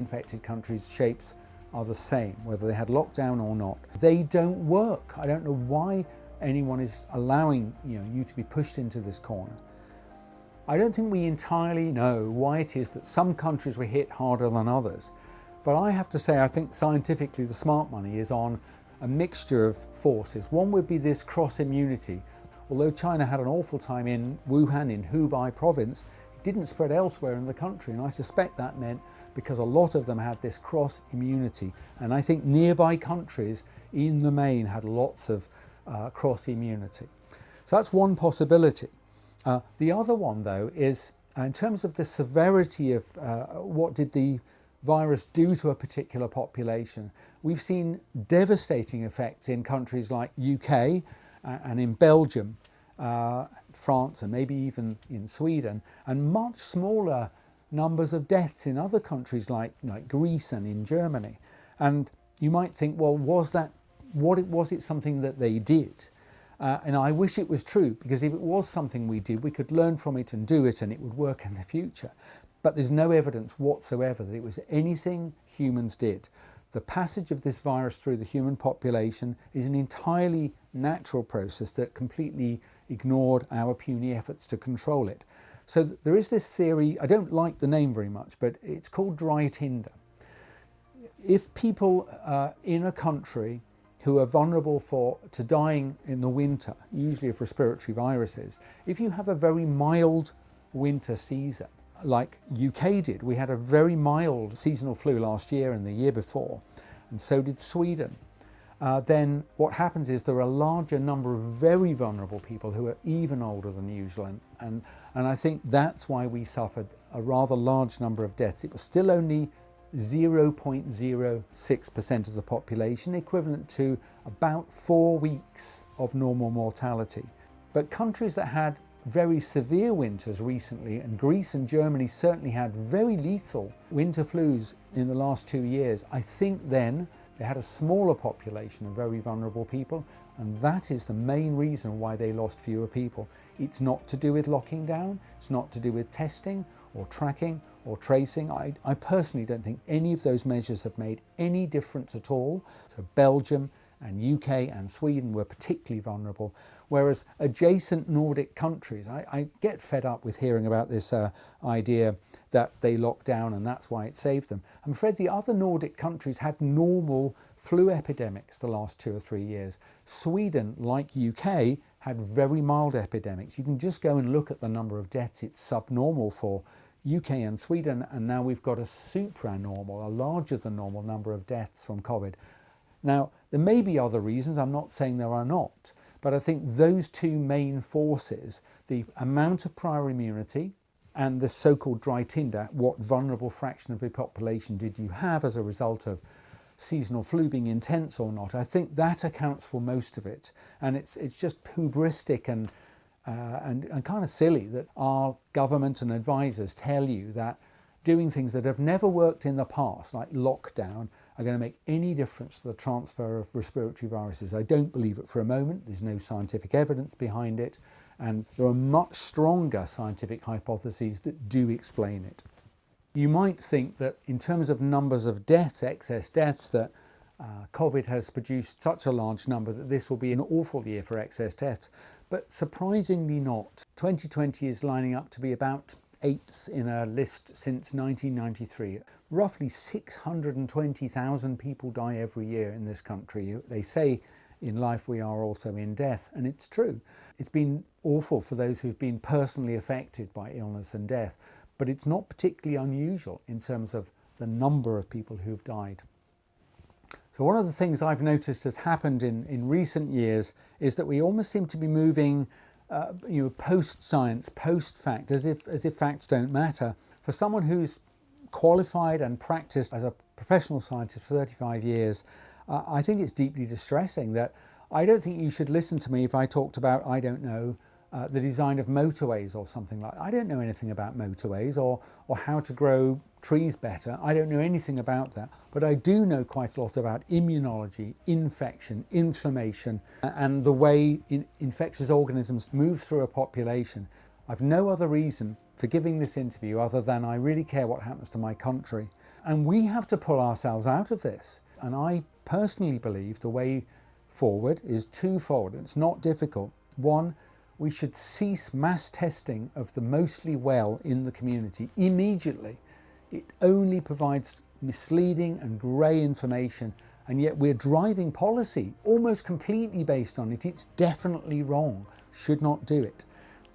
infected countries' shapes are the same, whether they had lockdown or not. They don't work. I don't know why anyone is allowing you to be pushed into this corner. I don't think we entirely know why it is that some countries were hit harder than others. But I have to say, I think scientifically the smart money is on a mixture of forces. One would be this cross-immunity. Although China had an awful time in Wuhan, in Hubei province, it didn't spread elsewhere in the country. And I suspect that meant because a lot of them had this cross-immunity. And I think nearby countries in the main had lots of cross-immunity. So that's one possibility. The other one, though, is in terms of the severity of what did the virus do to a particular population. We've seen devastating effects in countries like UK and in Belgium, France, and maybe even in Sweden, and much smaller numbers of deaths in other countries like Greece and in Germany. And you might think, well, was it something that they did? And I wish it was true, because if it was something we did, we could learn from it and do it, and it would work in the future. But there's no evidence whatsoever that it was anything humans did. The passage of this virus through the human population is an entirely natural process that completely ignored our puny efforts to control it. So there is this theory, I don't like the name very much, but it's called dry tinder. If people in a country who are vulnerable to dying in the winter, usually of respiratory viruses, if you have a very mild winter season, like UK did, we had a very mild seasonal flu last year and the year before, and so did Sweden. Then what happens is there are a larger number of very vulnerable people who are even older than usual, and I think that's why we suffered a rather large number of deaths. It was still only 0.06% of the population, equivalent to about 4 weeks of normal mortality. But countries that had very severe winters recently, and Greece and Germany certainly had very lethal winter flus in the last 2 years, I think then they had a smaller population of very vulnerable people, and that is the main reason why they lost fewer people. It's not to do with locking down, it's not to do with testing or tracking or tracing. I personally don't think any of those measures have made any difference at all. So Belgium and UK and Sweden were particularly vulnerable, whereas adjacent Nordic countries, I get fed up with hearing about this idea that they locked down and that's why it saved them. I'm afraid the other Nordic countries had normal flu epidemics the last 2 or 3 years. Sweden, like UK, had very mild epidemics. You can just go and look at the number of deaths. It's subnormal for UK and Sweden, and now we've got a supranormal, a larger than normal number of deaths from COVID. Now, there may be other reasons, I'm not saying there are not, but I think those two main forces, the amount of prior immunity and the so-called dry tinder, what vulnerable fraction of the population did you have as a result of seasonal flu being intense or not, I think that accounts for most of it. And it's just hubristic and kind of silly that our government and advisors tell you that doing things that have never worked in the past, like lockdown, are going to make any difference to the transfer of respiratory viruses. I don't believe it for a moment. There's no scientific evidence behind it, and there are much stronger scientific hypotheses that do explain it. You might think that in terms of numbers of deaths, excess deaths, that COVID has produced such a large number that this will be an awful year for excess deaths, but surprisingly not. 2020 is lining up to be about 8th in a list since 1993. Roughly 620,000 people die every year in this country. They say in life we are also in death, and it's true. It's been awful for those who've been personally affected by illness and death, but it's not particularly unusual in terms of the number of people who've died. So one of the things I've noticed has happened in recent years is that we almost seem to be moving post-science, post-fact, as if facts don't matter. For someone who's qualified and practiced as a professional scientist for 35 years, I think it's deeply distressing that I don't think you should listen to me if I talked about, I don't know, the design of motorways or something like that. I don't know anything about motorways or how to grow trees better. I don't know anything about that, but I do know quite a lot about immunology, infection, inflammation, and the way infectious organisms move through a population. I've no other reason for giving this interview other than I really care what happens to my country. And we have to pull ourselves out of this. And I personally believe the way forward is twofold. It's not difficult. One, we should cease mass testing of the mostly well in the community immediately. It only provides misleading and grey information, and yet we're driving policy almost completely based on it. It's definitely wrong. Should not do it.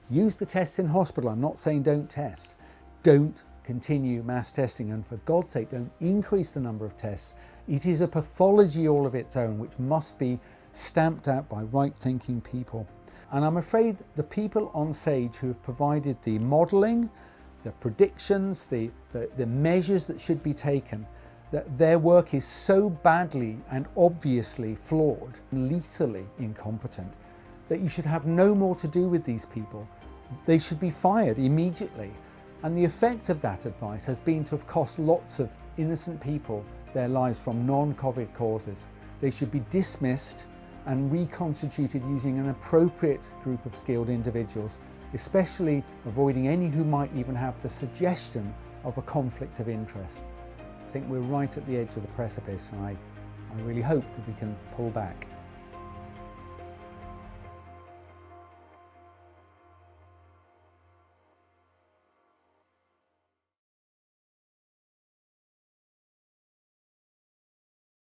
Use the tests in hospital. I'm not saying don't test. Don't continue mass testing, and for God's sake, don't increase the number of tests. It is a pathology all of its own, which must be stamped out by right-thinking people. And I'm afraid the people on SAGE who have provided the modelling, the predictions, the measures that should be taken, that their work is so badly and obviously flawed, lethally incompetent, that you should have no more to do with these people. They should be fired immediately. And the effect of that advice has been to have cost lots of innocent people their lives from non-COVID causes. They should be dismissed and reconstituted using an appropriate group of skilled individuals, especially avoiding any who might even have the suggestion of a conflict of interest. I think we're right at the edge of the precipice, and I really hope that we can pull back.